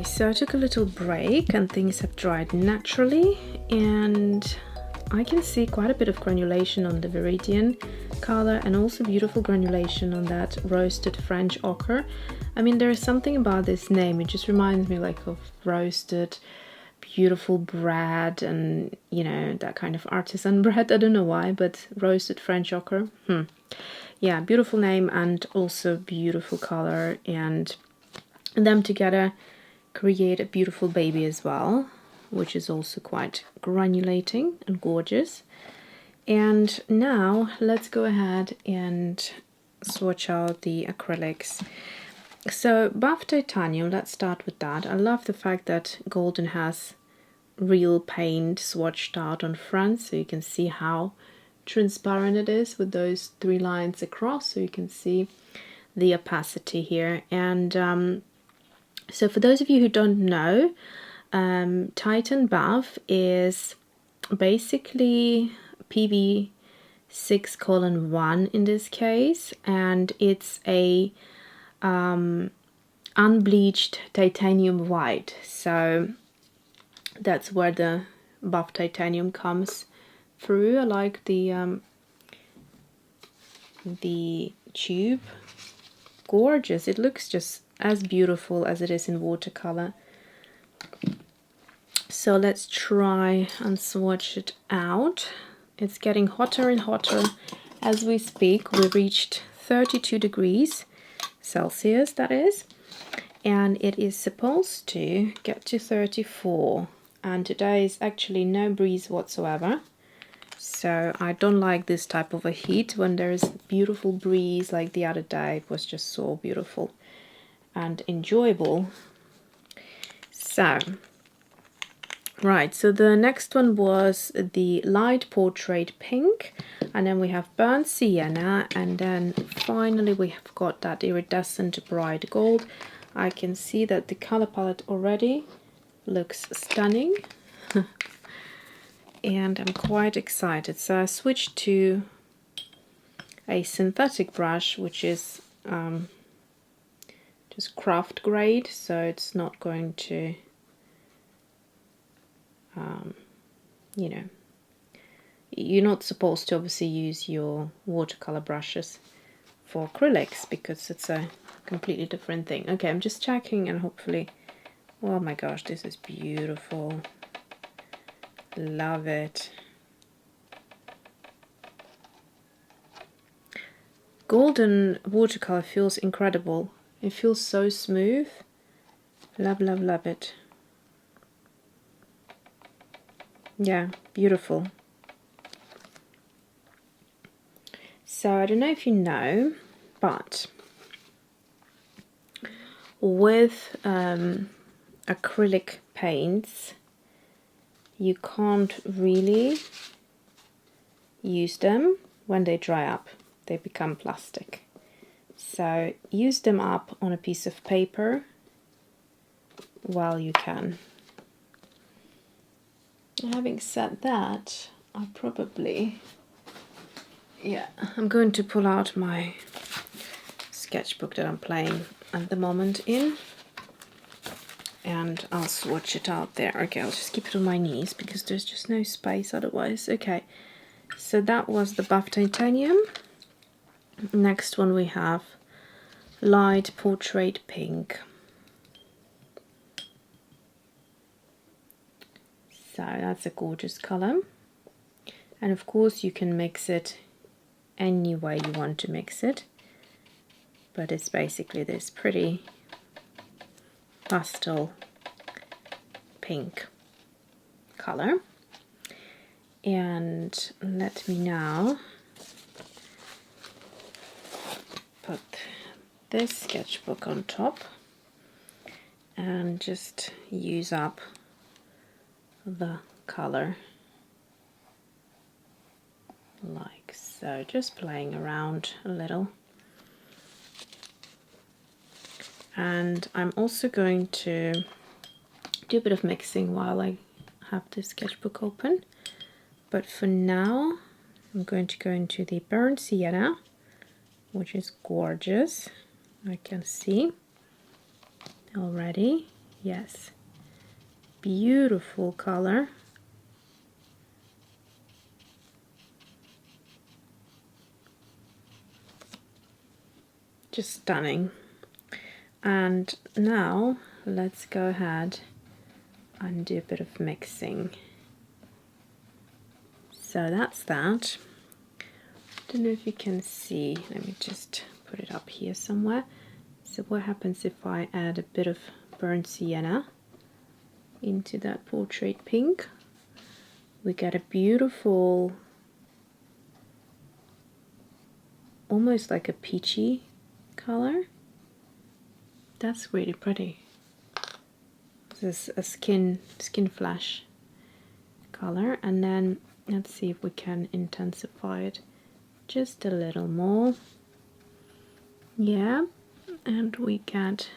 Okay, so I took a little break and things have dried naturally, and I can see quite a bit of granulation on the Viridian color and also beautiful granulation on that roasted French ochre. I mean, there is something about this name, it just reminds me like of roasted beautiful bread and, you know, that kind of artisan bread. I don't know why, but roasted French ochre. Yeah, beautiful name and also beautiful color, and them together create a beautiful baby as well, which is also quite granulating and gorgeous. And now let's go ahead and swatch out the acrylics. So buff titanium, let's start with that. I love the fact that Golden has real paint swatched out on front, so you can see how transparent it is with those 3 lines across, so you can see the opacity here. And so for those of you who don't know, Titan Buff is basically PB6:1 in this case, and it's a unbleached titanium white, so that's where the buff titanium comes through. I like the tube. Gorgeous. It looks just as beautiful as it is in watercolor. So let's try and swatch it out. It's getting hotter and hotter as we speak. We reached 32 degrees Celsius, that is, and it is supposed to get to 34, and today is actually no breeze whatsoever, so I don't like this type of a heat. When there is beautiful breeze like the other day, it was just so beautiful and enjoyable. So right, so the next one was the light portrait pink, and then we have burnt sienna, and then finally we have got that iridescent bright gold. I can see that the color palette already looks stunning and I'm quite excited. So I switched to a synthetic brush, which is just craft grade, so it's not going to you know, you're not supposed to obviously use your watercolor brushes for acrylics because it's a completely different thing. Okay, I'm just checking and hopefully, oh my gosh, this is beautiful. Love it. Golden watercolor feels incredible. It feels so smooth. Love, love, love it. Yeah, beautiful. So I don't know if you know, but with acrylic paints, you can't really use them when they dry up. They become plastic. So use them up on a piece of paper while you can. Having said that, I probably, yeah, I'm going to pull out my sketchbook that I'm playing at the moment in, and I'll swatch it out there. Okay, I'll just keep it on my knees because there's just no space otherwise. Okay, so that was the buff titanium. Next one we have light portrait pink. So that's a gorgeous color, and of course you can mix it any way you want to mix it, but it's basically this pretty pastel pink color. And let me now put this sketchbook on top and just use up the color like so, just playing around a little. And I'm also going to do a bit of mixing while I have the sketchbook open, but for now I'm going to go into the burnt sienna, which is gorgeous. I can see already. Yes, beautiful color. Just stunning. And now let's go ahead and do a bit of mixing. So that's that. Don't know if you can see, let me just put it up here somewhere. So what happens if I add a bit of burnt sienna into that portrait pink? We get a beautiful, almost like a peachy color. That's really pretty. This is a skin flash color, and then let's see if we can intensify it just a little more. Yeah, and we get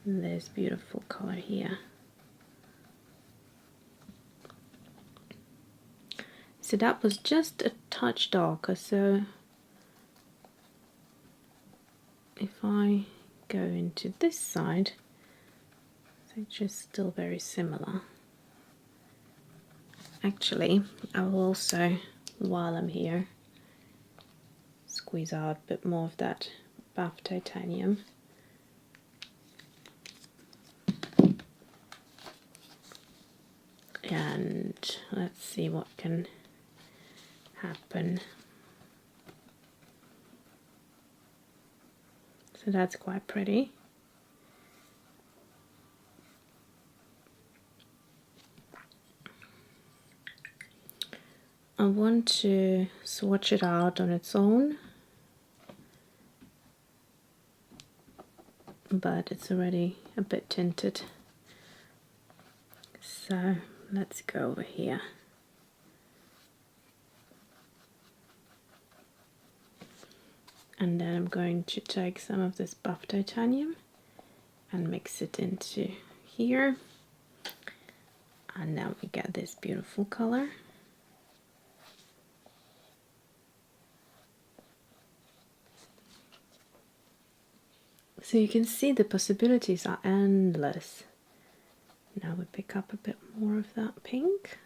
this beautiful color here. So that was just a touch darker, so if I go into this side, they're just still very similar. Actually, I will also, while I'm here, squeeze out a bit more of that buff titanium. And let's see what can happen. So that's quite pretty. I want to swatch it out on its own, but it's already a bit tinted. So let's go over here. And then I'm going to take some of this buff titanium and mix it into here. And now we get this beautiful color. So you can see the possibilities are endless. Now we pick up a bit more of that pink.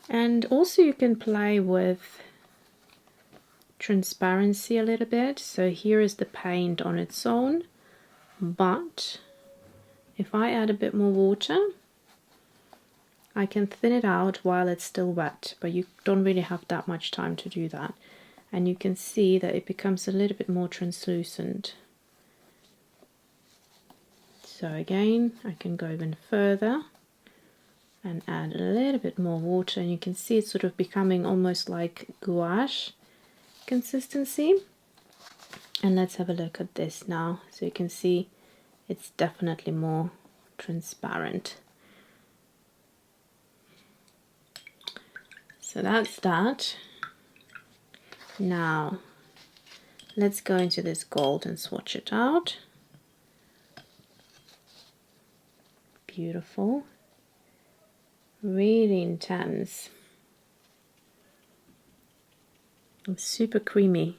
And also you can play with transparency a little bit. So here is the paint on its own, but if I add a bit more water, I can thin it out while it's still wet, but you don't really have that much time to do that. And you can see that it becomes a little bit more translucent. So again, I can go even further and add a little bit more water, and you can see it's sort of becoming almost like gouache consistency. And let's have a look at this now. So you can see it's definitely more transparent. So that's that. Now let's go into this gold and swatch it out. Beautiful, really intense. It's super creamy.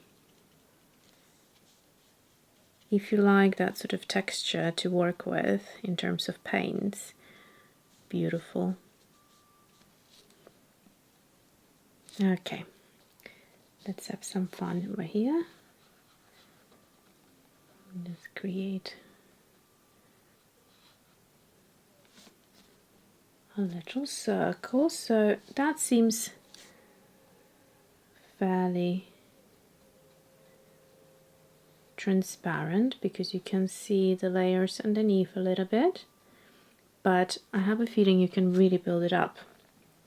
If you like that sort of texture to work with in terms of paints, beautiful. Okay, let's have some fun over here. Let's create a little circle. So that seems fairly transparent because you can see the layers underneath a little bit, but I have a feeling you can really build it up.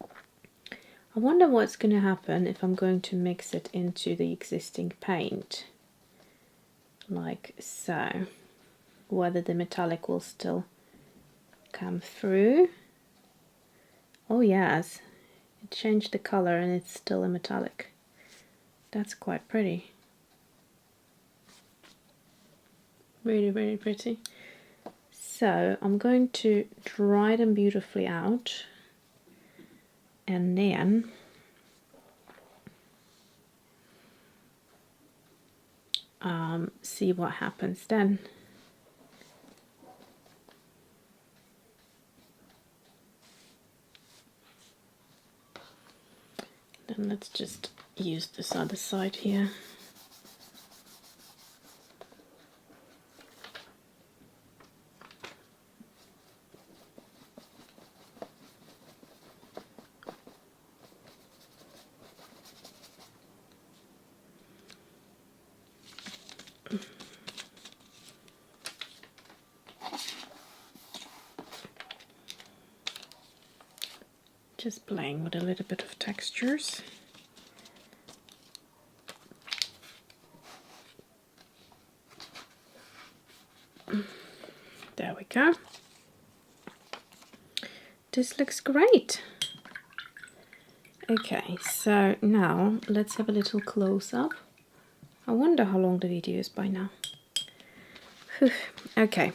I wonder what's going to happen if I'm going to mix it into the existing paint, like so, whether the metallic will still come through. Oh yes, it changed the color and it's still a metallic. That's quite pretty. Really, really pretty. So I'm going to dry them beautifully out, and then see what happens then. Then let's just use this other side here. Just playing with a little bit of textures. There we go. This looks great. Okay, so now let's have a little close-up. I wonder how long the video is by now. Whew. Okay,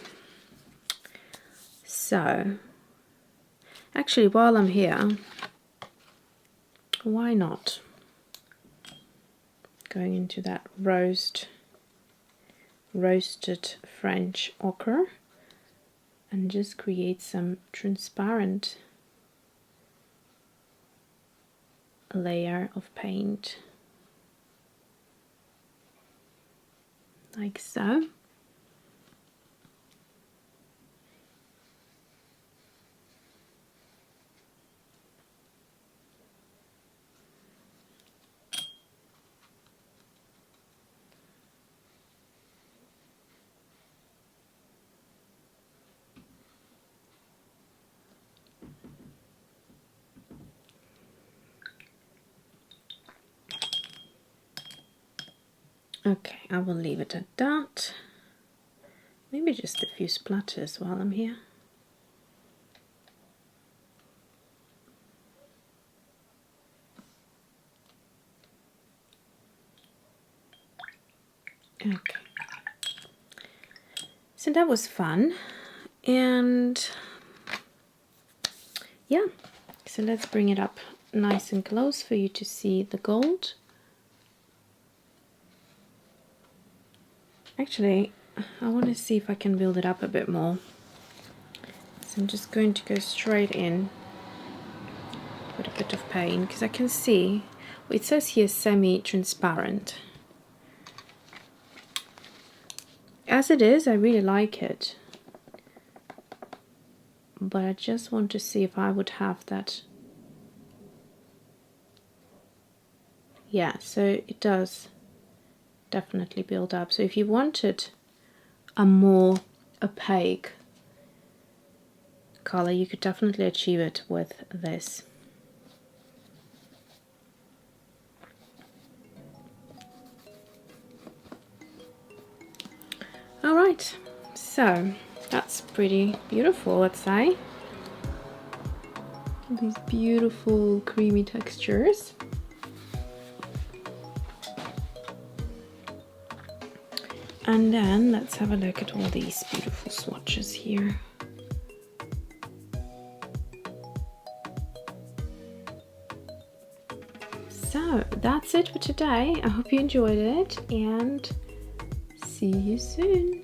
so actually while I'm here, why not going into that roasted French ochre and just create some transparent layer of paint like so. Okay, I will leave it at that. Maybe just a few splatters while I'm here. Okay. So that was fun. And yeah, so let's bring it up nice and close for you to see the gold. Actually, I want to see if I can build it up a bit more. So I'm just going to go straight in with a bit of paint because I can see, it says here semi-transparent. As it is, I really like it. But I just want to see if I would have that. Yeah, so it does definitely build up. So if you wanted a more opaque color, you could definitely achieve it with this. All right, so that's pretty beautiful, let's say. These beautiful creamy textures. And then let's have a look at all these beautiful swatches here. So that's it for today. I hope you enjoyed it and see you soon.